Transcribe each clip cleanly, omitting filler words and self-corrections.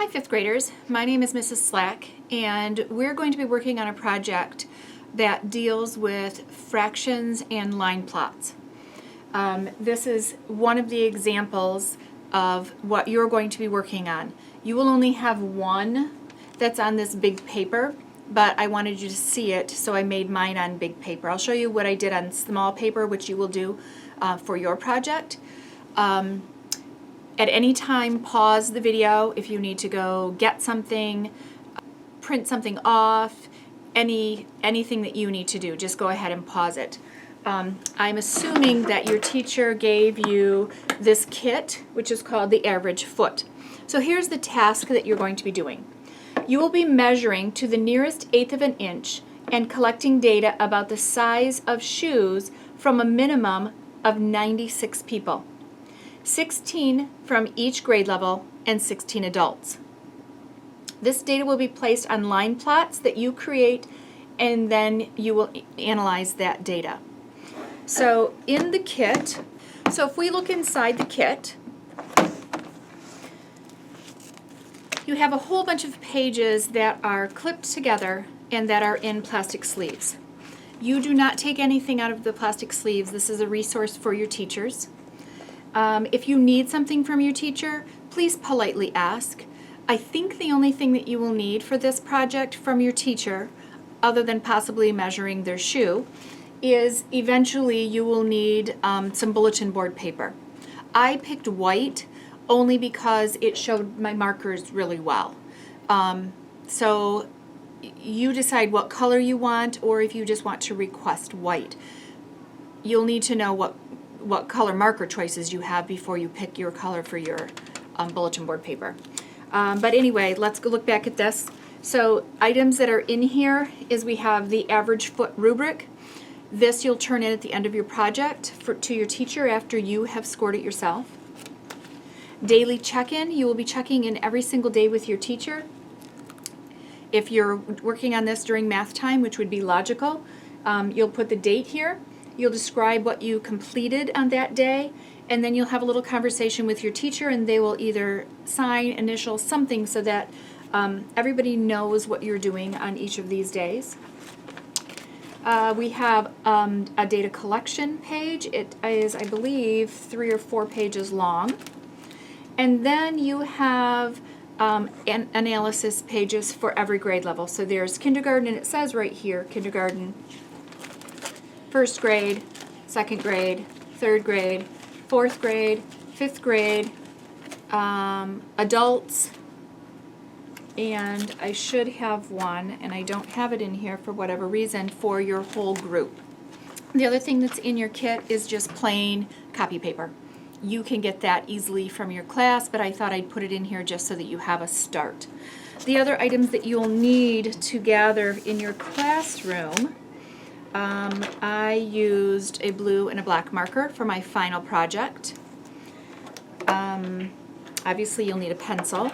Hi, fifth graders. My name is Mrs. Slack, and we're going to be working on a project that deals with fractions and line plots. This is one of the examples of what you're going to be working on. You will only have one that's on this big paper, but I wanted you to see it, so I made mine on big paper. I'll show you what I did on small paper, which you will do for your project. At any time, pause the video if you need to go get something, print something off, anything that you need to do. Just go ahead and pause it. I'm assuming that your teacher gave you this kit, which is called the average foot. So here's the task that you're going to be doing. You will be measuring to the nearest eighth of an inch and collecting data about the size of shoes from a minimum of 96 people. 16 from each grade level and 16 adults. This data will be placed on line plots that you create, and then you will analyze that data. So in the kit, so if we look inside the kit, you have a whole bunch of pages that are clipped together and that are in plastic sleeves. You do not take anything out of the plastic sleeves. This is a resource for your teachers. If you need something from your teacher, please politely ask. I think the only thing that you will need for this project from your teacher, other than possibly measuring their shoe, is eventually you will need some bulletin board paper. I picked white only because it showed my markers really well. So you decide what color you want, or if you just want to request white. You'll need to know what color marker choices you have before you pick your color for your bulletin board paper. But anyway, let's go look back at this. So items that are in here is we have the average foot rubric. This you'll turn in at the end of your project to your teacher after you have scored it yourself. Daily check-in, you will be checking in every single day with your teacher. If you're working on this during math time, which would be logical, you'll put the date here. You'll describe what you completed on that day, and then you'll have a little conversation with your teacher, and they will either sign, initial, something so that everybody knows what you're doing on each of these days. We have a data collection page. It is, I believe, 3 or 4 pages long. And then you have analysis pages for every grade level. So there's kindergarten, and it says right here, kindergarten, first grade, second grade, third grade, fourth grade, fifth grade, adults, and I should have one, and I don't have it in here for whatever reason, for your whole group. The other thing that's in your kit is just plain copy paper. You can get that easily from your class, but I thought I'd put it in here just so that you have a start. The other items that you'll need to gather in your classroom, I used a blue and a black marker for my final project. Obviously you'll need a pencil.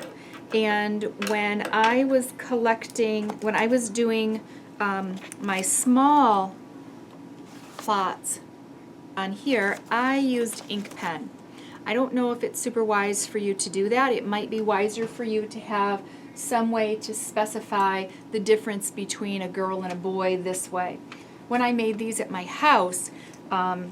And when I was doing my small plots on here, I used ink pen. I don't know if it's super wise for you to do that. It might be wiser for you to have some way to specify the difference between a girl and a boy this way. When I made these at my house, our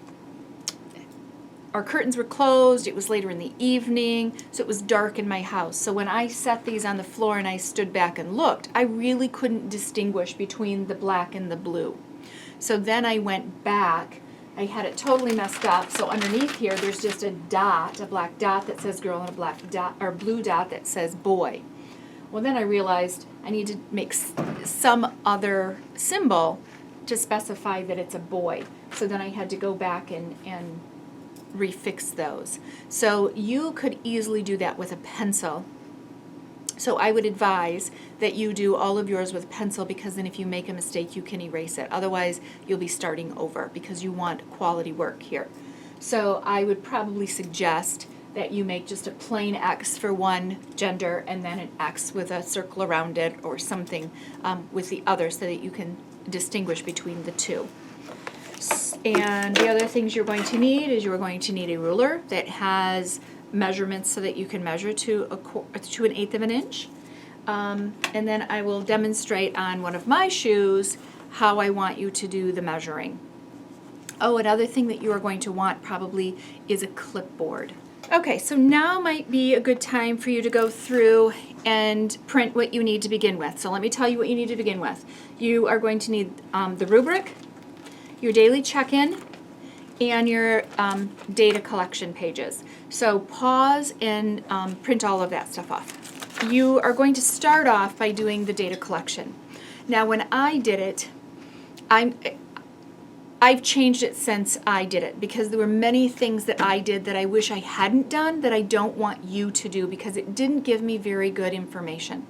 curtains were closed, it was later in the evening, so it was dark in my house. So when I set these on the floor and I stood back and looked, I really couldn't distinguish between the black and the blue. So then I went back, I had it totally messed up, so underneath here there's just a dot, a black dot that says girl and a black dot, or blue dot that says boy. Well, then I realized I need to make some other symbol to specify that it's a boy. So then I had to go back and refix those. So you could easily do that with a pencil. So I would advise that you do all of yours with pencil, because then if you make a mistake you can erase it. Otherwise you'll be starting over because you want quality work here. So I would probably suggest that you make just a plain X for one gender and then an X with a circle around it or something with the other so that you can distinguish between the two. And the other things you're going to need is you're going to need a ruler that has measurements so that you can measure to an eighth of an inch. And then I will demonstrate on one of my shoes how I want you to do the measuring. Oh, another thing that you are going to want probably is a clipboard. Okay, so now might be a good time for you to go through and print what you need to begin with. So let me tell you what you need to begin with. You are going to need the rubric, your daily check-in, and your data collection pages. So pause and print all of that stuff off. You are going to start off by doing the data collection. Now when I did it, I've changed it since I did it because there were many things that I did that I wish I hadn't done that I don't want you to do because it didn't give me very good information.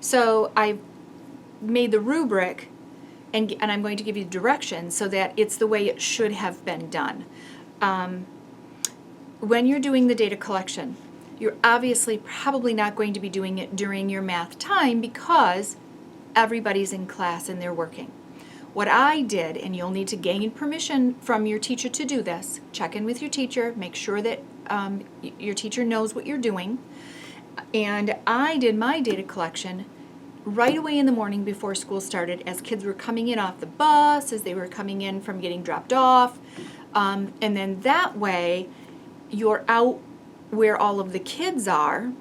So I made the rubric and I'm going to give you directions so that it's the way it should have been done. When you're doing the data collection, you're obviously probably not going to be doing it during your math time because everybody's in class and they're working. What I did, and you'll need to gain permission from your teacher to do this, check in with your teacher, make sure that your teacher knows what you're doing, and I did my data collection right away in the morning before school started as kids were coming in off the bus, as they were coming in from getting dropped off, and then that way you're out where all of the kids are.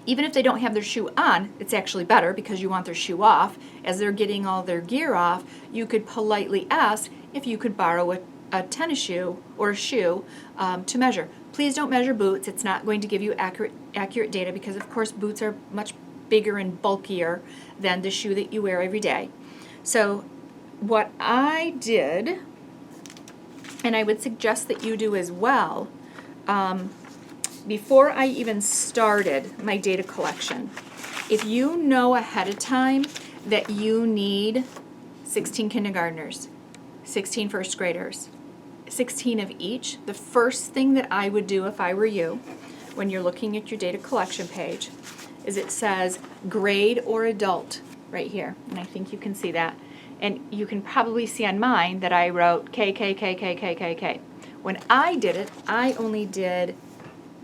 Even if they don't have their shoe on, it's actually better because you want their shoe off. As they're getting all their gear off, you could politely ask if you could borrow a tennis shoe or a shoe to measure. Please don't measure boots. It's not going to give you accurate data because, of course, boots are much bigger and bulkier than the shoe that you wear every day. So what I did, and I would suggest that you do as well, before I even started my data collection, if you know ahead of time that you need 16 kindergartners, 16 first graders, 16 of each, the first thing that I would do if I were you, when you're looking at your data collection page, is it says grade or adult right here. And I think you can see that. And you can probably see on mine that I wrote K, K, K, K, K, K, K. When I did it,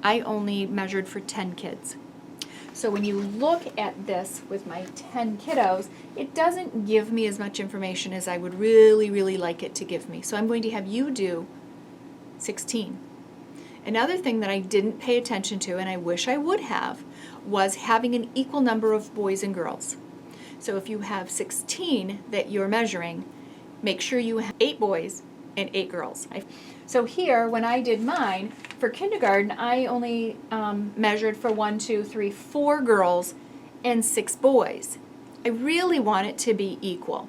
I only measured for 10 kids. So when you look at this with my 10 kiddos, it doesn't give me as much information as I would really, really like it to give me. So I'm going to have you do 16. Another thing that I didn't pay attention to, and I wish I would have, was having an equal number of boys and girls. So if you have 16 that you're measuring, make sure you have 8 boys and 8 girls. So here, when I did mine, for kindergarten, I only measured for 4 girls and 6 boys. I really want it to be equal.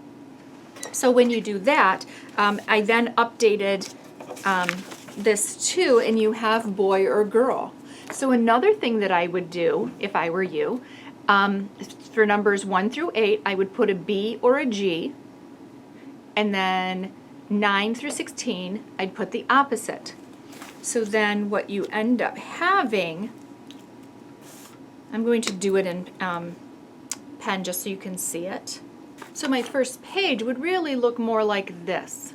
So when you do that, I then updated this too, and you have boy or girl. So another thing that I would do, if I were you, for numbers 1 through 8, I would put a B or a G, and then 9 through 16, I'd put the opposite. So then what you end up having, I'm going to do it in pen just so you can see it. So my first page would really look more like this.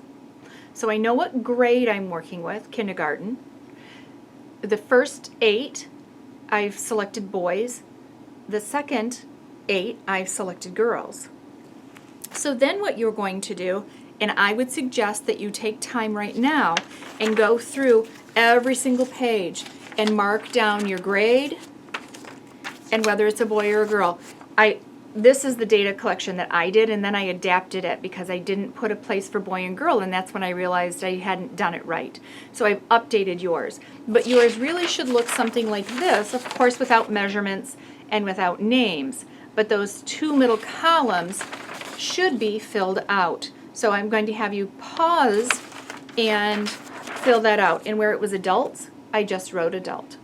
So I know what grade I'm working with, kindergarten. The first 8, I've selected boys. The second 8, I've selected girls. So then what you're going to do, and I would suggest that you take time right now and go through every single page and mark down your grade and whether it's a boy or a girl. This is the data collection that I did, and then I adapted it because I didn't put a place for boy and girl, and that's when I realized I hadn't done it right. So I've updated yours. But yours really should look something like this, of course without measurements and without names. But those 2 middle columns should be filled out. So I'm going to have you pause and fill that out. And where it was adults, I just wrote adult.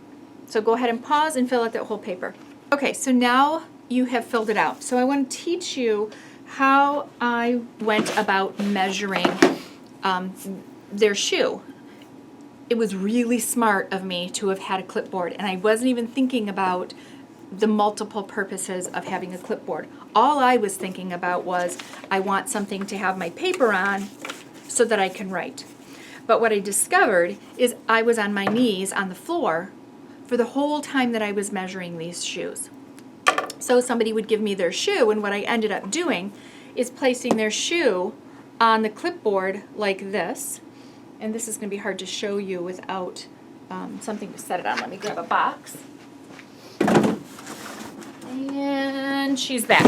So go ahead and pause and fill out that whole paper. Okay, so now you have filled it out. So I want to teach you how I went about measuring their shoe. It was really smart of me to have had a clipboard, and I wasn't even thinking about the multiple purposes of having a clipboard. All I was thinking about was I want something to have my paper on so that I can write. But what I discovered is I was on my knees on the floor for the whole time that I was measuring these shoes. So somebody would give me their shoe, and what I ended up doing is placing their shoe on the clipboard like this. And this is going to be hard to show you without something to set it on. Let me grab a box. And she's back.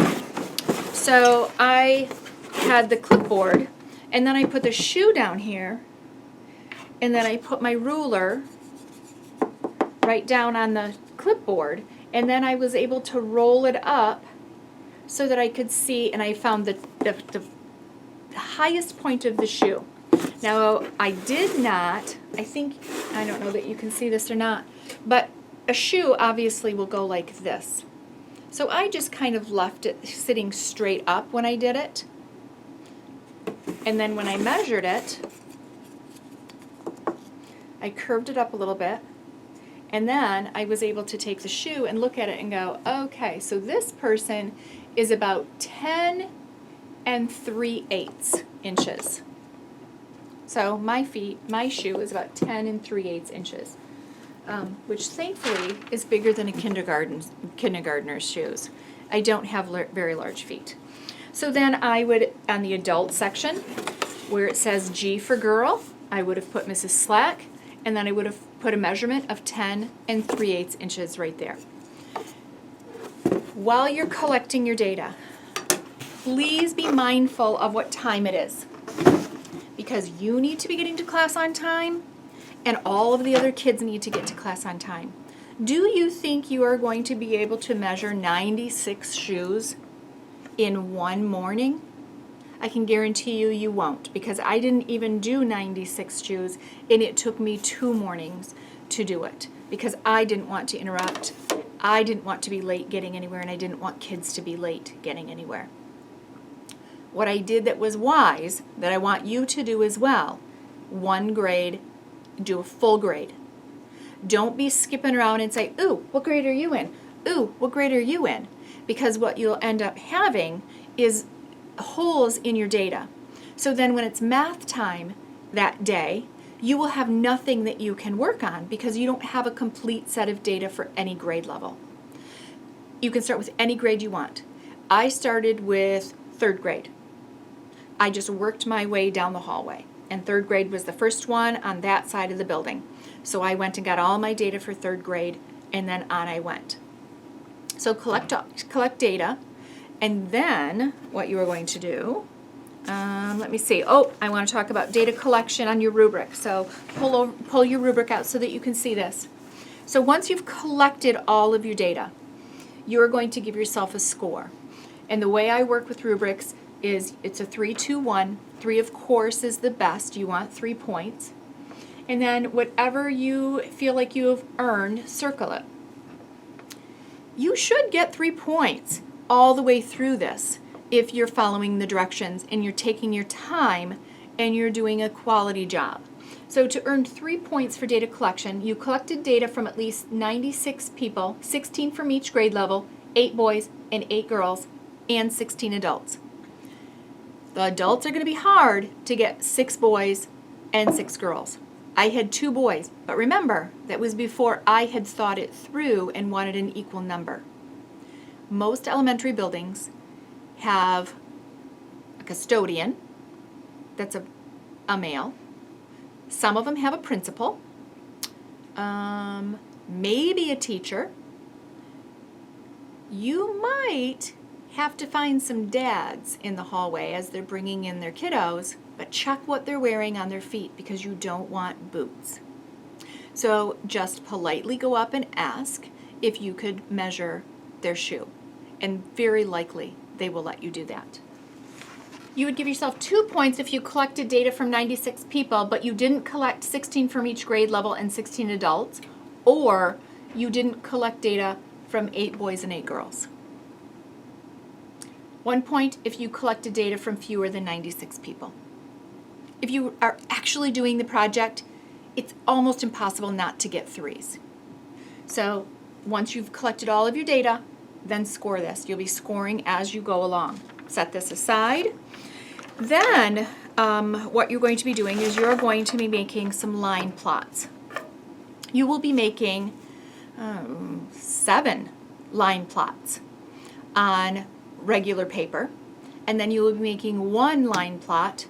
So I had the clipboard, and then I put the shoe down here, and then I put my ruler right down on the clipboard, and then I was able to roll it up so that I could see, and I found the highest point of the shoe. Now, I did not, I don't know that you can see this or not, but a shoe obviously will go like this. So I just kind of left it sitting straight up when I did it. And then when I measured it, I curved it up a little bit. And then I was able to take the shoe and look at it and go, okay, so this person is about 10 3/8 inches. So my shoe is about 10 3/8 inches, which thankfully is bigger than a kindergartner's shoes. I don't have very large feet. So then I would, on the adult section, where it says G for girl, I would have put Mrs. Slack, and then I would have put a measurement of 10 3/8 inches right there. While you're collecting your data, please be mindful of what time it is, because you need to be getting to class on time, and all of the other kids need to get to class on time. Do you think you are going to be able to measure 96 shoes in one morning? I can guarantee you you won't, because I didn't even do 96 shoes, and it took me 2 mornings to do it, because I didn't want to interrupt. I didn't want to be late getting anywhere, and I didn't want kids to be late getting anywhere. What I did that was wise, that I want you to do as well, 1 grade, do a full grade. Don't be skipping around and say, ooh, what grade are you in? Ooh, what grade are you in? Because what you'll end up having is holes in your data. So then when it's math time that day, you will have nothing that you can work on because you don't have a complete set of data for any grade level. You can start with any grade you want. I started with 3rd grade. I just worked my way down the hallway, and 3rd grade was the first one on that side of the building. So I went and got all my data for 3rd grade, and then on I went. So collect data, and then what you are going to do, let me see. Oh, I want to talk about data collection on your rubric. So pull your rubric out so that you can see this. So once you've collected all of your data, you're going to give yourself a score. And the way I work with rubrics is it's a 3-2-1. 3, of course, is the best. You want 3 points. And then whatever you feel like you have earned, circle it. You should get 3 points all the way through this if you're following the directions and you're taking your time and you're doing a quality job. So to earn 3 points for data collection, you collected data from at least 96 people, 16 from each grade level, 8 boys and 8 girls, and 16 adults. The adults are going to be hard to get 6 boys and 6 girls. I had 2 boys, but remember, that was before I had thought it through and wanted an equal number. Most elementary buildings have a custodian that's a male. Some of them have a principal, maybe a teacher. You might have to find some dads in the hallway as they're bringing in their kiddos, but check what they're wearing on their feet because you don't want boots. So just politely go up and ask if you could measure their shoe, and very likely they will let you do that. You would give yourself 2 points if you collected data from 96 people, but you didn't collect 16 from each grade level and 16 adults, or you didn't collect data from 8 boys and 8 girls. 1 point if you collected data from fewer than 96 people. If you are actually doing the project, it's almost impossible not to get 3s. So once you've collected all of your data, then score this. You'll be scoring as you go along. Set this aside. Then what you're going to be doing is you're going to be making some line plots. You will be making 7 line plots on regular paper, and then you will be making 1 line plot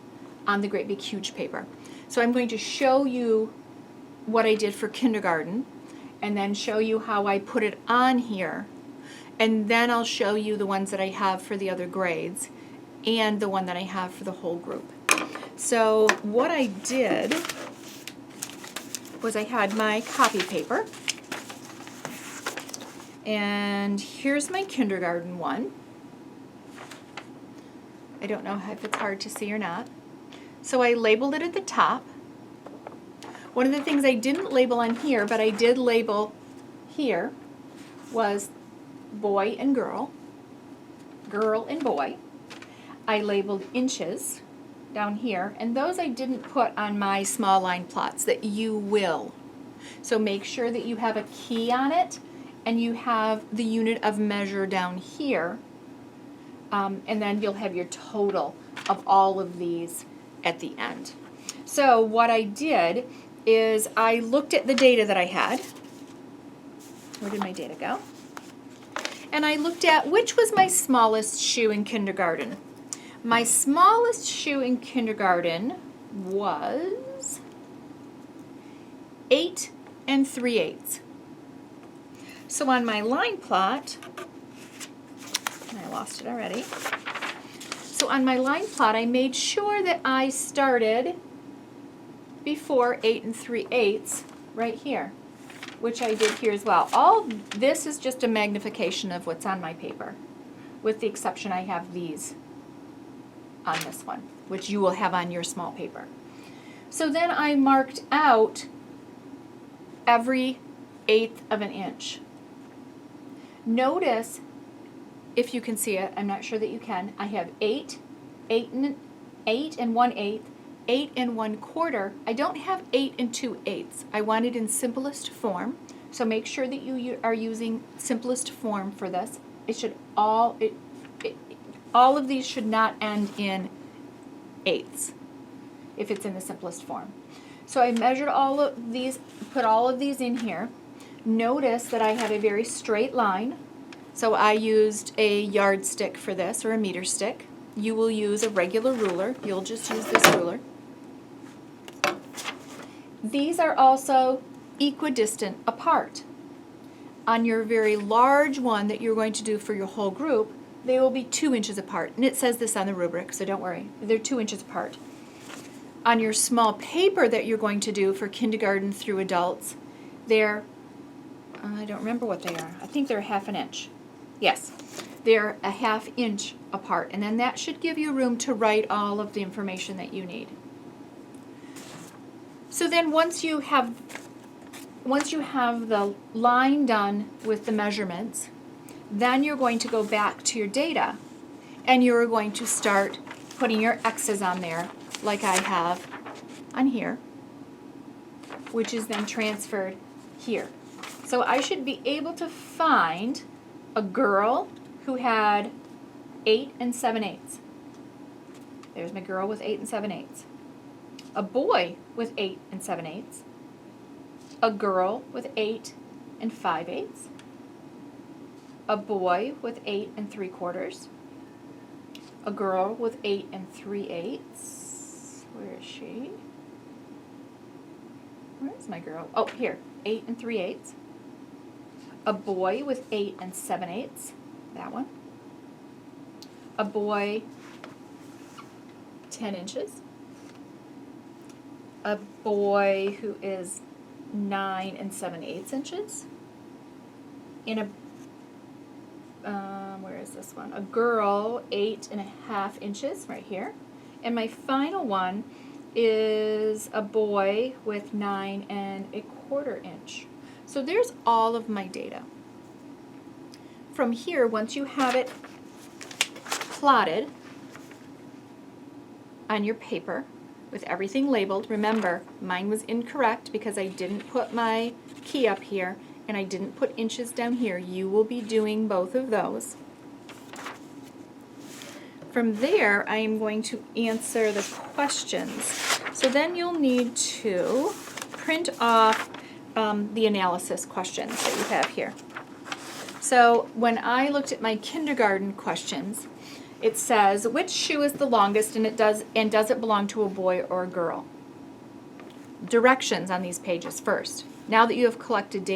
on the great big huge paper. So I'm going to show you what I did for kindergarten, and then show you how I put it on here, and then I'll show you the ones that I have for the other grades and the one that I have for the whole group. So what I did was I had my copy paper, and here's my kindergarten one. I don't know if it's hard to see or not. So I labeled it at the top. One of the things I didn't label on here, but I did label here, was boy and girl and boy. I labeled inches down here, and those I didn't put on my small line plots that you will. So make sure that you have a key on it, and you have the unit of measure down here, and then you'll have your total of all of these at the end. So what I did is I looked at the data that I had. Where did my data go? And I looked at which was my smallest shoe in kindergarten. My smallest shoe in kindergarten was 8 3/8. So on my line plot, I lost it already. So on my line plot, I made sure that I started before 8 3/8 right here, which I did here as well. All this is just a magnification of what's on my paper, with the exception I have these on this one, which you will have on your small paper. So then I marked out every 1/8 of an inch. Notice, if you can see it, I'm not sure that you can, I have 8 and 1/8, 8 and 1/4. I don't have 8 and 2/8. I want it in simplest form, so make sure that you are using simplest form for this. It should all of these should not end in 8ths if it's in the simplest form. So I measured all of these, put all of these in here. Notice that I have a very straight line, so I used a yardstick for this, or a meter stick. You will use a regular ruler. You'll just use this ruler. These are also equidistant apart. On your very large one that you're going to do for your whole group, they will be 2 inches apart. And it says this on the rubric, so don't worry. They're 2 inches apart. On your small paper that you're going to do for kindergarten through adults, they're, I don't remember what they are. I think they're 1/2 inch. Yes, they're 1/2 inch apart. And then that should give you room to write all of the information that you need. So then once you have the line done with the measurements, then you're going to go back to your data, and you're going to start putting your X's on there, like I have on here, which is then transferred here. So I should be able to find a girl who had 8 and 7/8. There's my girl with 8 and 7/8. A boy with 8 and 7/8. A girl with 8 and 5/8. A boy with 8 and 3/4. A girl with 8 and 3/8. Where is she? Where is my girl? Oh, here. 8 and 3/8. A boy with 8 and 7/8. That one. A boy 10 inches. A boy who is 9 and 7/8 inches. And a where is this one? A girl 8 1/2 inches right here. And my final one is a boy with 9 1/4 inch. So there's all of my data. From here, once you have it plotted on your paper with everything labeled, remember mine was incorrect because I didn't put my key up here and I didn't put inches down here. You will be doing both of those. From there, I am going to answer the questions. So then you'll need to print off the analysis questions that you have here. So when I looked at my kindergarten questions, it says, which shoe is the longest and does it belong to a boy or a girl? Directions on these pages first. Now that you have collected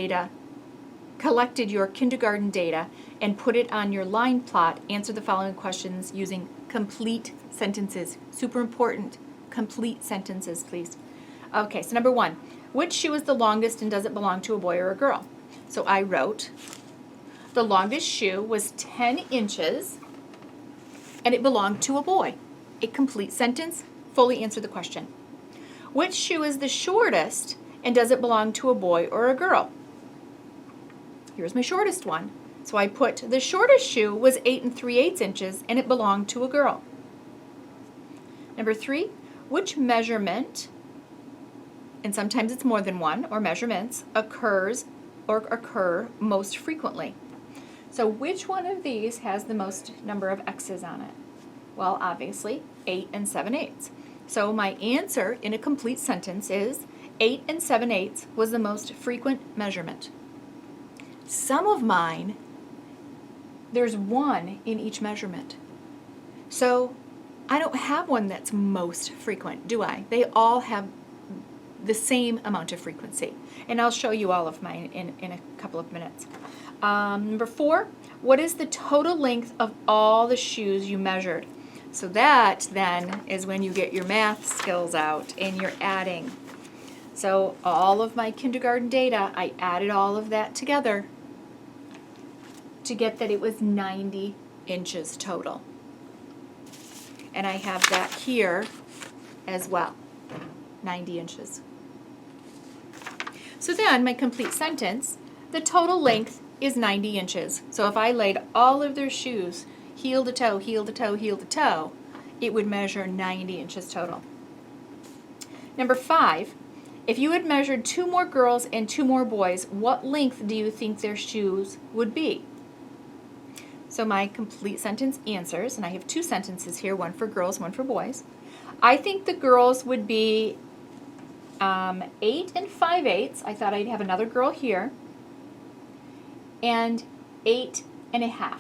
your kindergarten data and put it on your line plot, answer the following questions using complete sentences. Super important. Complete sentences, please. Okay, so number 1, which shoe is the longest and does it belong to a boy or a girl? So I wrote, the longest shoe was 10 inches and it belonged to a boy. A complete sentence, fully answer the question. Which shoe is the shortest and does it belong to a boy or a girl? Here's my shortest one. So I put the shortest shoe was 8 3/8 inches and it belonged to a girl. Number 3, which measurement, and sometimes it's more than one, or measurements, occur most frequently? So which one of these has the most number of X's on it? Well, obviously, 8 7/8. So my answer in a complete sentence is 8 7/8 was the most frequent measurement. Some of mine, there's one in each measurement. So I don't have one that's most frequent, do I? They all have the same amount of frequency. And I'll show you all of mine in a couple of minutes. Number 4, what is the total length of all the shoes you measured? So that then is when you get your math skills out and you're adding. So all of my kindergarten data, I added all of that together to get that it was 90 inches total. And I have that here as well, 90 inches. So then my complete sentence, the total length is 90 inches. So if I laid all of their shoes heel to toe, heel to toe, heel to toe, it would measure 90 inches total. Number 5, if you had measured 2 more girls and 2 more boys, what length do you think their shoes would be? So my complete sentence answers, and I have 2 sentences here, one for girls, one for boys. I think the girls would be 8 5/8. I thought I'd have another girl here. And 8 1/2.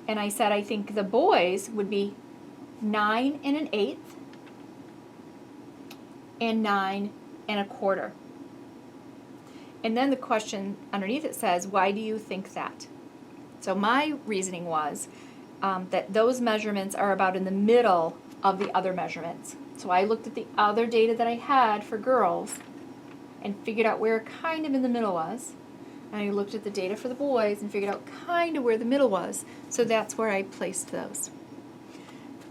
And I said I think the boys would be 9 1/8 and 9 1/4. And then the question underneath it says, why do you think that? So my reasoning was that those measurements are about in the middle of the other measurements. So I looked at the other data that I had for girls and figured out where kind of in the middle was. And I looked at the data for the boys and figured out kind of where the middle was. So that's where I placed those.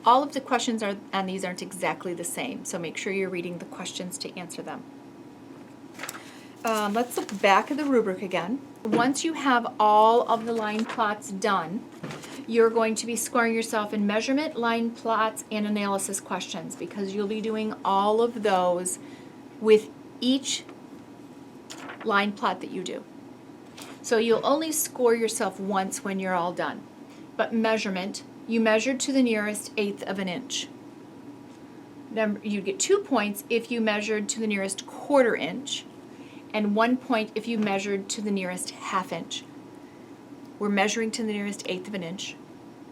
All of the questions on these aren't exactly the same, so make sure you're reading the questions to answer them. Let's look back at the rubric again. Once you have all of the line plots done, you're going to be scoring yourself in measurement, line plots, and analysis questions because you'll be doing all of those with each line plot that you do. So you'll only score yourself once when you're all done. But measurement, you measured to the nearest 1/8 of an inch. You get 2 points if you measured to the nearest 1/4 inch, and 1 point if you measured to the nearest 1/2 inch. We're measuring to the nearest 1/8 of an inch,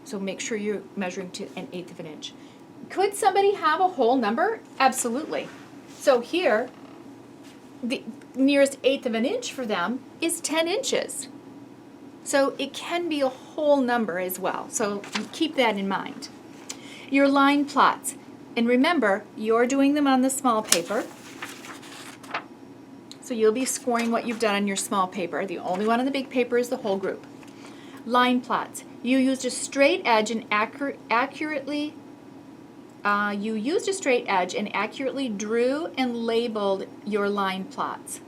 so make sure you're measuring to an 1/8 of an inch. Could somebody have a whole number? Absolutely. So here, the nearest 1/8 of an inch for them is 10 inches. So it can be a whole number as well. So keep that in mind. Your line plots. And remember, you're doing them on the small paper. So you'll be scoring what you've done on your small paper. The only one on the big paper is the whole group. Line plots. You used a straight edge and accurately drew and labeled your line plots.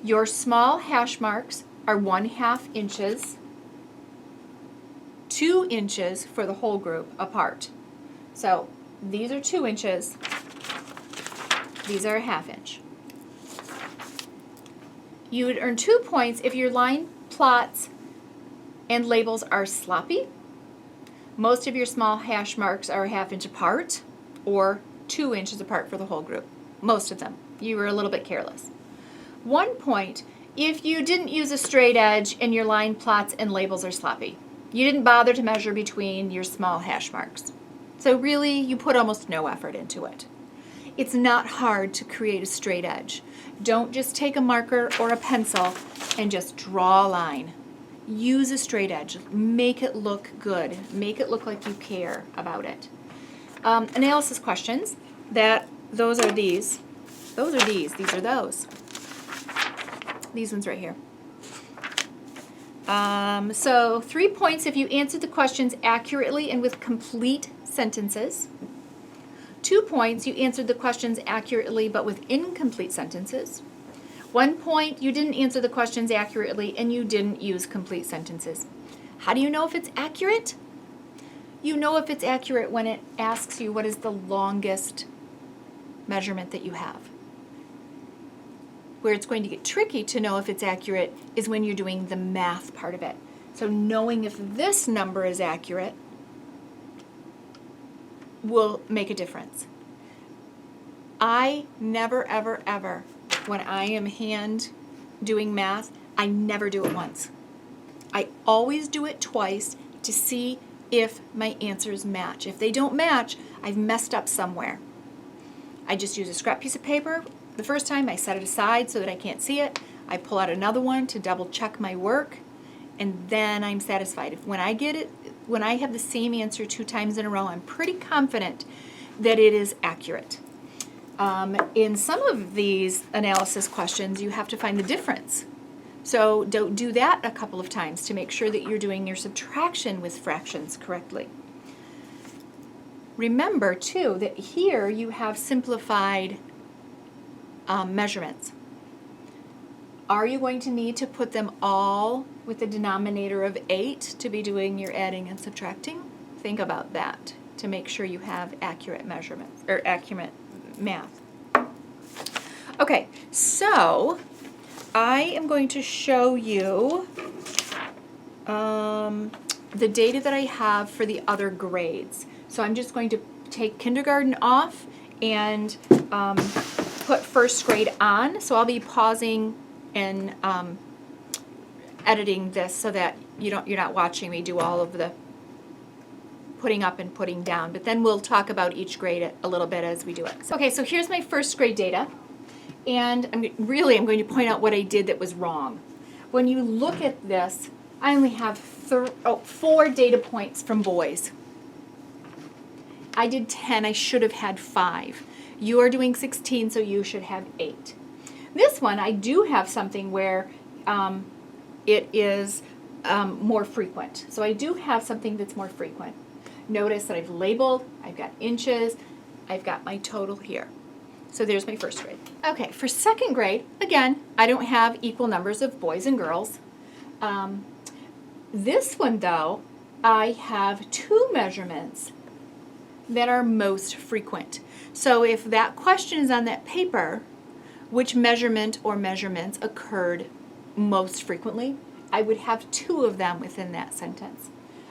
Your small hash marks are 1/2 inches, 2 inches for the whole group apart. So these are 2 inches, these are 1/2 inch. You would earn 2 points if your line plots and labels are sloppy. Most of your small hash marks are 1/2 inch apart or 2 inches apart for the whole group. most of them. You were a little bit careless. 1 point if you didn't use a straight edge and your line plots and labels are sloppy. You didn't bother to measure between your small hash marks. So really, you put almost no effort into it. It's not hard to create a straight edge. Don't just take a marker or a pencil and just draw a line. Use a straight edge. Make it look good. Make it look like you care about it. Analysis questions. Those are these. Those are these. These are those. These ones right here. So 3 points if you answered the questions accurately and with complete sentences. 2 points, you answered the questions accurately but with incomplete sentences. 1 point, you didn't answer the questions accurately and you didn't use complete sentences. How do you know if it's accurate? You know if it's accurate when it asks you what is the longest measurement that you have. Where it's going to get tricky to know if it's accurate is when you're doing the math part of it. So knowing if this number is accurate will make a difference. I never, ever, ever, when I am hand doing math, I never do it once. I always do it twice to see if my answers match. If they don't match, I've messed up somewhere. I just use a scrap piece of paper. The first time I set it aside so that I can't see it. I pull out another one to double check my work, and then I'm satisfied. When I get it, when I have the same answer 2 times in a row, I'm pretty confident that it is accurate. In some of these analysis questions, you have to find the difference. So don't do that a couple of times to make sure that you're doing your subtraction with fractions correctly. Remember, too, that here you have simplified measurements. Are you going to need to put them all with a denominator of 8 to be doing your adding and subtracting? Think about that to make sure you have accurate measurements or accurate math. Okay, so I am going to show you the data that I have for the other grades. So I'm just going to take kindergarten off and put first grade on. So I'll be pausing and editing this so that you're not watching me do all of the putting up and putting down. But then we'll talk about each grade a little bit as we do it. Okay, so here's my first grade data. And I'm going to point out what I did that was wrong. When you look at this, I only have 4 data points from boys. I did 10, I should have had 5. You are doing 16, so you should have 8. This one, I do have something where it is more frequent. So I do have something that's more frequent. Notice that I've labeled, I've got inches, I've got my total here. So there's my first grade. Okay, for second grade, again, I don't have equal numbers of boys and girls. This one, though, I have 2 measurements that are most frequent. So if that question is on that paper, which measurement or measurements occurred most frequently, I would have 2 of them within that sentence.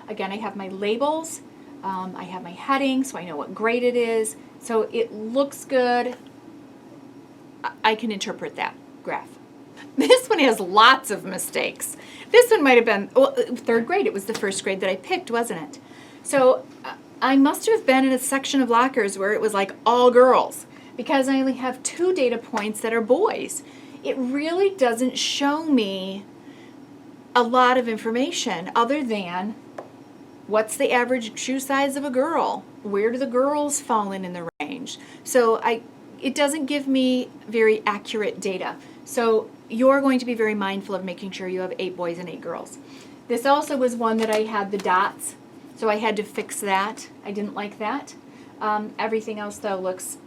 Again, I have my labels, I have my heading, so I know what grade it is, so it looks good. I can interpret that graph. This one has lots of mistakes. This one might have been, well, 3rd grade. It was the first grade that I picked, wasn't it? So I must have been in a section of lockers where it was like all girls because I only have 2 data points that are boys. It really doesn't show me a lot of information other than what's the average shoe size of a girl? Where do the girls fall in the range? So it doesn't give me very accurate data. So you're going to be very mindful of making sure you have 8 boys and 8 girls. This also was one that I had the dots, so I had to fix that. I didn't like that. Everything else, though, looks,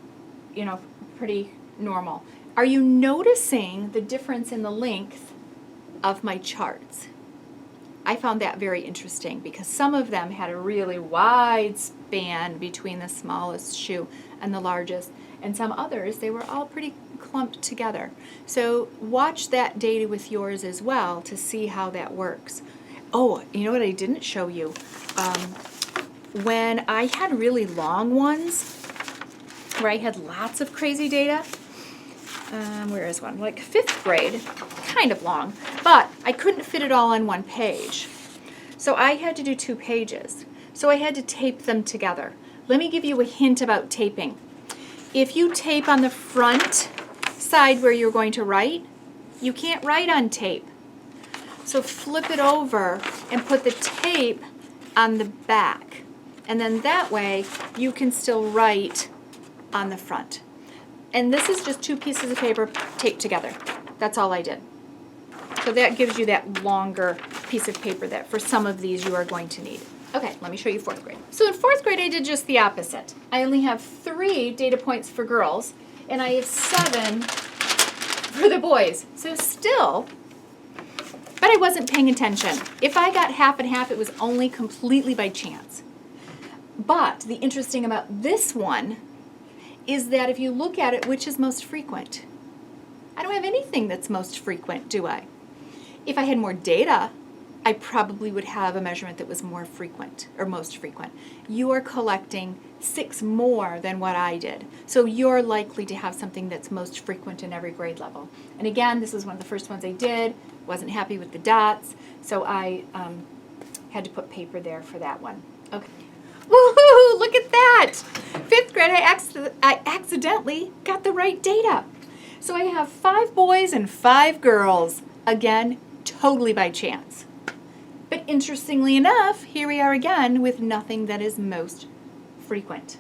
pretty normal. Are you noticing the difference in the length of my charts? I found that very interesting because some of them had a really wide span between the smallest shoe and the largest, and some others, they were all pretty clumped together. So watch that data with yours as well to see how that works. Oh, you know what I didn't show you? When I had really long ones, where I had lots of crazy data. Where is one? Like 5th grade, kind of long, but I couldn't fit it all on one page. So I had to do 2 pages. So I had to tape them together. Let me give you a hint about taping. If you tape on the front side where you're going to write, you can't write on tape. So flip it over and put the tape on the back. And then that way you can still write on the front. And this is just 2 pieces of paper taped together. That's all I did. So that gives you that longer piece of paper that for some of these you are going to need. Okay, let me show you 4th grade. So in 4th grade I did just the opposite. I only have 3 data points for girls and I have 7 for the boys. So still, but I wasn't paying attention. If I got half and half, it was only completely by chance. But the interesting about this one is that if you look at it, which is most frequent? I don't have anything that's most frequent, do I? If I had more data, I probably would have a measurement that was more frequent or most frequent. You are collecting 6 more than what I did. So you're likely to have something that's most frequent in every grade level. And again, this was one of the first ones I did. Wasn't happy with the dots, so I had to put paper there for that one. Okay. Woohoo! Look at that! 5th grade, I accidentally got the right data. So I have 5 boys and 5 girls. Again, totally by chance. But interestingly enough, here we are again with nothing that is most frequent.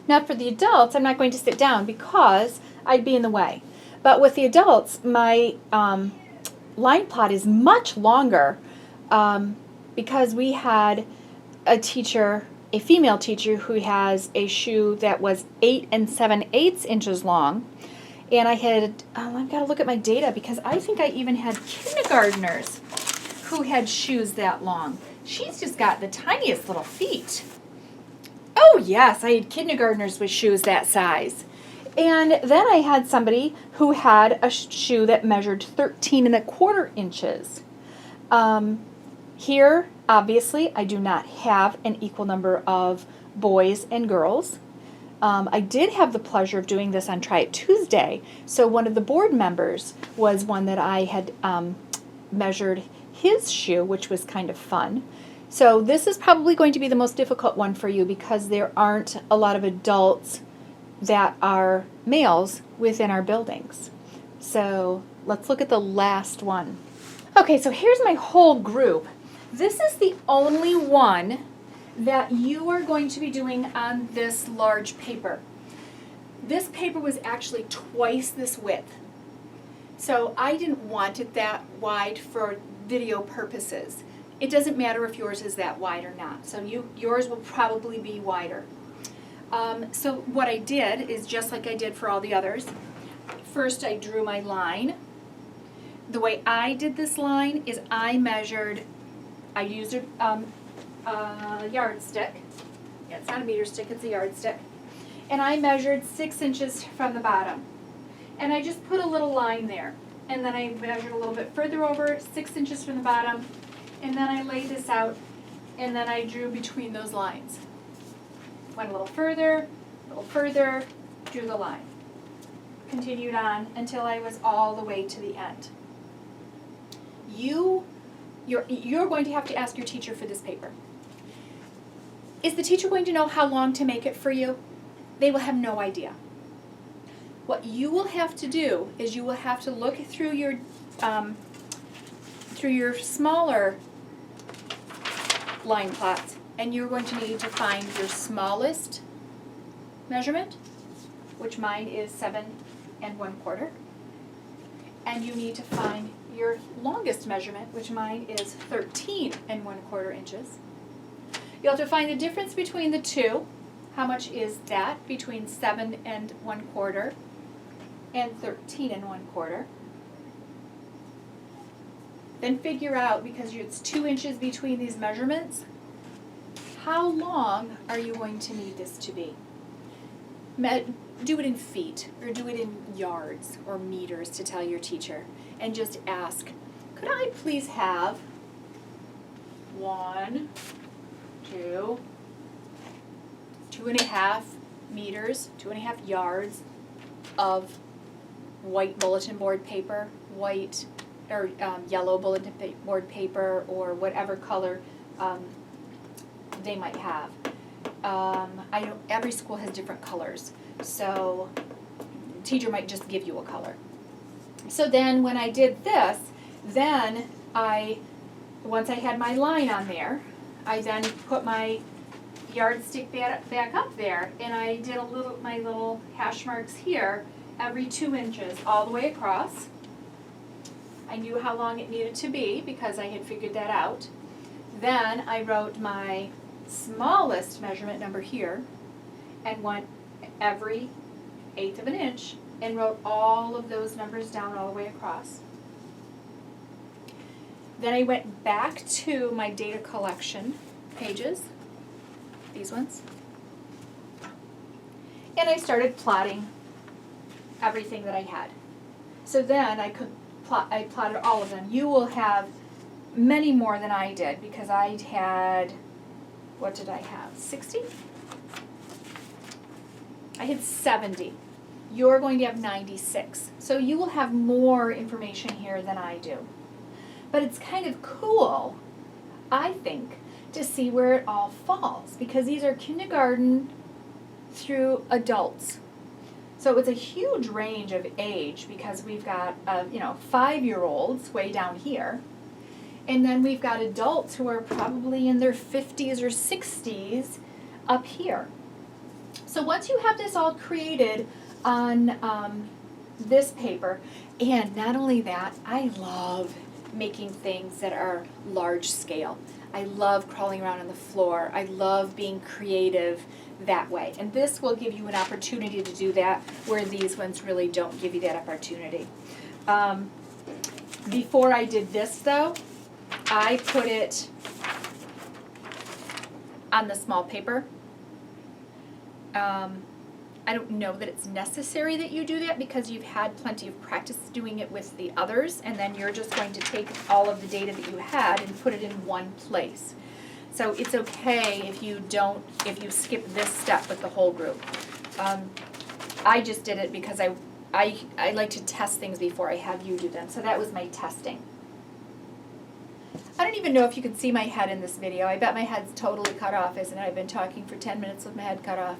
Now for the adults, I'm not going to sit down because I'd be in the way. But with the adults, my line plot is much longer because we had a teacher, a female teacher, who has a shoe that was 8 7/8 inches long. And I had, I've got to look at my data because I think I even had kindergartners who had shoes that long. She's just got the tiniest little feet. Oh yes, I had kindergartners with shoes that size. And then I had somebody who had a shoe that measured 13 1/4 inches. Here, obviously, I do not have an equal number of boys and girls. I did have the pleasure of doing this on Try It Tuesday. So one of the board members was one that I had measured his shoe, which was kind of fun. So this is probably going to be the most difficult one for you because there aren't a lot of adults that are males within our buildings. So let's look at the last one. Okay, so here's my whole group. This is the only one that you are going to be doing on this large paper. This paper was actually twice this width. So I didn't want it that wide for video purposes. It doesn't matter if yours is that wide or not. So yours will probably be wider. So what I did is just like I did for all the others. First I drew my line. The way I did this line is I used a yardstick. Yeah, it's not a meter stick, it's a yardstick. And I measured 6 inches from the bottom. And I just put a little line there. And then I measured a little bit further over, 6 inches from the bottom. And then I laid this out, and then I drew between those lines. Went a little further, drew the line. Continued on until I was all the way to the end. You're going to have to ask your teacher for this paper. Is the teacher going to know how long to make it for you? They will have no idea. What you will have to do is you will have to look through your smaller line plots, and you're going to need to find your smallest measurement, which mine is 7 1/4, and you need to find your longest measurement, which mine is 13 1/4 inches. You'll have to find the difference between the two. How much is that between 7 1/4 and 13 1/4? Then figure out, because it's 2 inches between these measurements, how long are you going to need this to be? Do it in feet, or do it in yards or meters to tell your teacher, and just ask, could I please have 1, 2, 2.5 meters, 2.5 yards of white bulletin board paper, white or yellow bulletin board paper, or whatever color they might have. I don't. Every school has different colors, so the teacher might just give you a color. So then, when I did this, then once I had my line on there, I then put my yardstick back up there, and I did my little hash marks here every 2 inches all the way across. I knew how long it needed to be because I had figured that out. Then I wrote my smallest measurement number here and went every 1/8 of an inch and wrote all of those numbers down all the way across. Then I went back to my data collection pages, these ones, and I started plotting everything that I had. So then I plotted all of them. You will have many more than I did because I had, what did I have, 60? I had 70. You're going to have 96. So you will have more information here than I do. But it's kind of cool, I think, to see where it all falls because these are kindergarten through adults. So it's a huge range of age because we've got 5-year-olds way down here, and then we've got adults who are probably in their 50s or 60s up here. So once you have this all created on this paper, and not only that, I love making things that are large scale. I love crawling around on the floor. I love being creative that way. And this will give you an opportunity to do that where these ones really don't give you that opportunity. Before I did this though, I put it on the small paper. I don't know that it's necessary that you do that because you've had plenty of practice doing it with the others, and then you're just going to take all of the data that you had and put it in one place. So it's okay if you skip this step with the whole group. I just did it because I like to test things before I have you do them. So that was my testing. I don't even know if you can see my head in this video. I bet my head's totally cut off, isn't it? I've been talking for 10 minutes with my head cut off.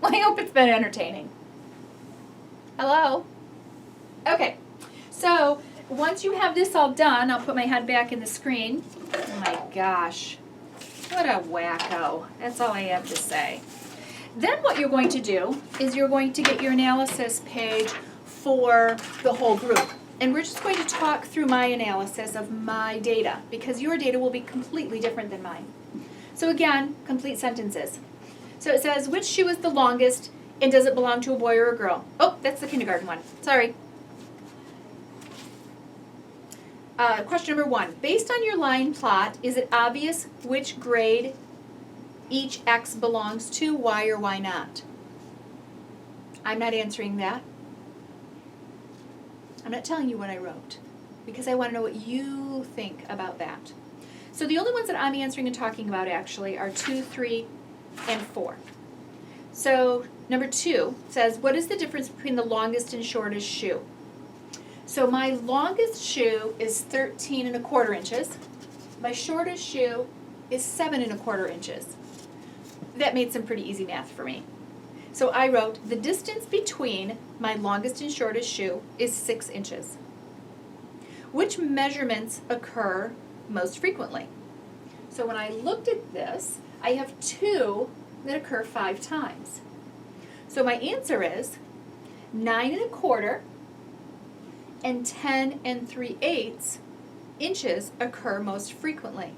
Well, I hope it's been entertaining. Hello? Okay, so once you have this all done, I'll put my head back in the screen. Oh my gosh, what a wacko. That's all I have to say. Then what you're going to do is you're going to get your analysis page for the whole group. And we're just going to talk through my analysis of my data because your data will be completely different than mine. So again, complete sentences. So it says, which shoe is the longest and does it belong to a boy or a girl? Oh, that's the kindergarten one. Sorry. Question number 1. Based on your line plot, is it obvious which grade each X belongs to? Why or why not? I'm not answering that. I'm not telling you what I wrote because I want to know what you think about that. So the only ones that I'm answering and talking about actually are 2, 3, and 4. So number 2 says, what is the difference between the longest and shortest shoe? So my longest shoe is 13.25 inches. My shortest shoe is 7.25 inches. That made some pretty easy math for me. So I wrote, the distance between my longest and shortest shoe is 6 inches. Which measurements occur most frequently? So when I looked at this, I have 2 that occur 5 times. So my answer is 9.25 and 10 3/8 inches occur most frequently.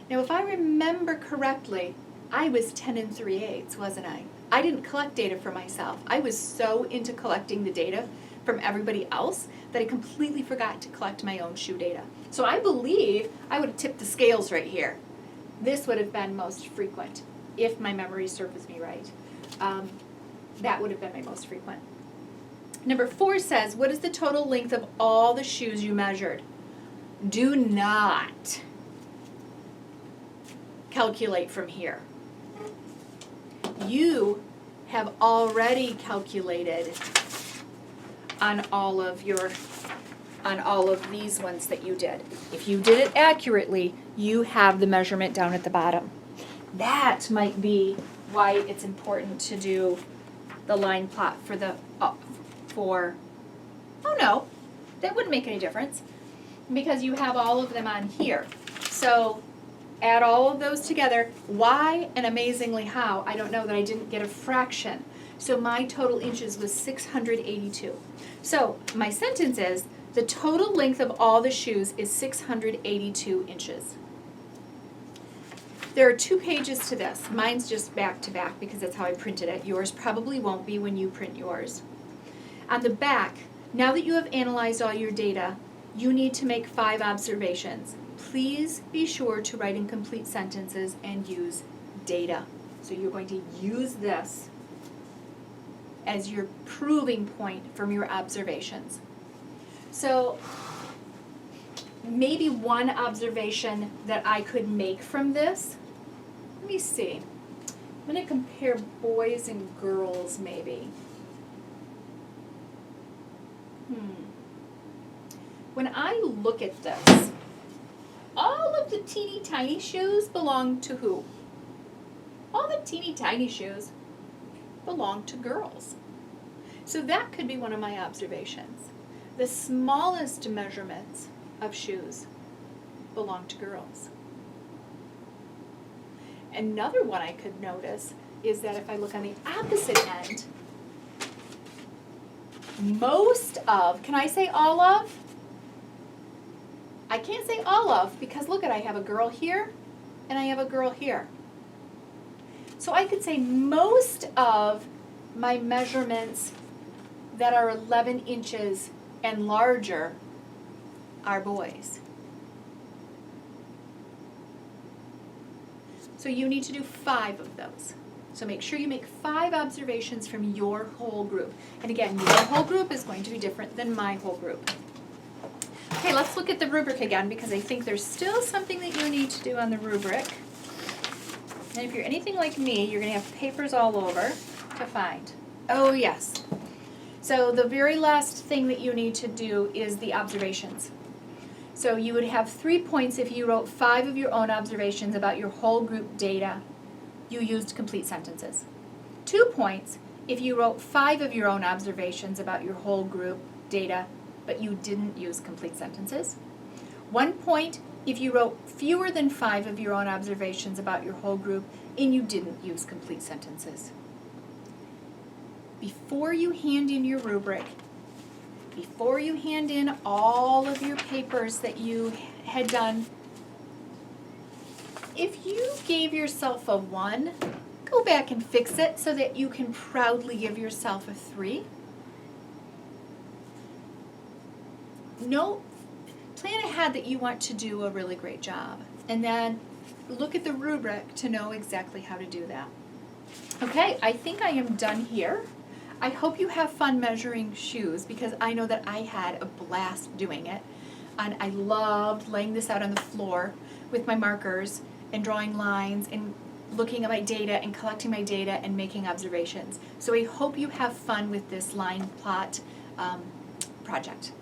Now if I remember correctly, I was 10 3/8, wasn't I? I didn't collect data for myself. I was so into collecting the data from everybody else that I completely forgot to collect my own shoe data. So I believe I would have tipped the scales right here. This would have been most frequent, if my memory serves me right. That would have been my most frequent. Number 4 says, what is the total length of all the shoes you measured? Do not calculate from here. You have already calculated on all of these ones that you did. If you did it accurately, you have the measurement down at the bottom. That might be why it's important to do the line plot oh no, that wouldn't make any difference because you have all of them on here. So add all of those together. Why and amazingly how, I don't know that I didn't get a fraction. So my total inches was 682. So my sentence is, the total length of all the shoes is 682 inches. There are 2 pages to this. Mine's just back to back because that's how I printed it. Yours probably won't be when you print yours. On the back, now that you have analyzed all your data, you need to make 5 observations. Please be sure to write in complete sentences and use data. So you're going to use this as your proving point from your observations. So maybe one observation that I could make from this, let me see. I'm going to compare boys and girls maybe. When I look at this, all of the teeny tiny shoes belong to who? All the teeny tiny shoes belong to girls. So that could be one of my observations. The smallest measurements of shoes belong to girls. Another one I could notice is that if I look on the opposite end, most of, can I say all of? I can't say all of because look I have a girl here and I have a girl here. So I could say most of my measurements that are 11 inches and larger are boys. So you need to do 5 of those. So make sure you make 5 observations from your whole group. And again, your whole group is going to be different than my whole group. Okay, let's look at the rubric again because I think there's still something that you need to do on the rubric. And if you're anything like me, you're going to have papers all over to find. Oh, yes. So the very last thing that you need to do is the observations. So you would have 3 points if you wrote 5 of your own observations about your whole group data. You used complete sentences. 2 points if you wrote 5 of your own observations about your whole group data, but you didn't use complete sentences. 1 point if you wrote fewer than 5 of your own observations about your whole group and you didn't use complete sentences. Before you hand in your rubric, before you hand in all of your papers that you had done, if you gave yourself a 1, go back and fix it so that you can proudly give yourself a 3. No, plan ahead that you want to do a really great job, and then look at the rubric to know exactly how to do that. Okay, I think I am done here. I hope you have fun measuring shoes because I know that I had a blast doing it, and I loved laying this out on the floor with my markers and drawing lines and looking at my data and collecting my data and making observations. So I hope you have fun with this line plot project.